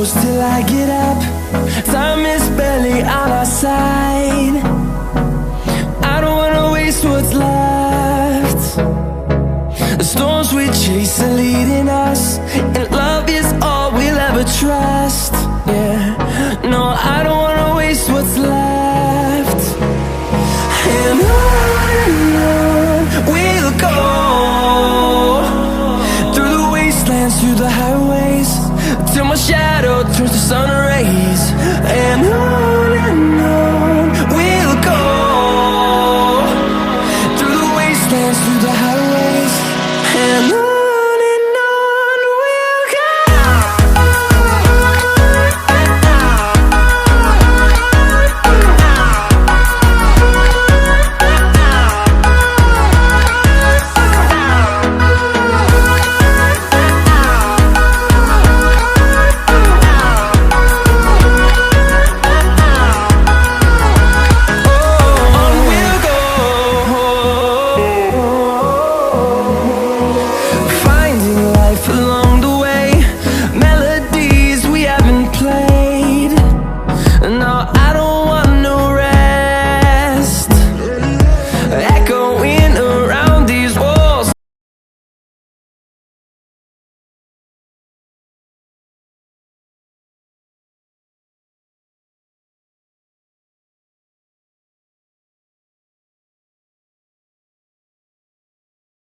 close till I get up. Time is barely on our side. I don't wanna waste what's left. The storms we chase are leading us, and love is all we'll ever try.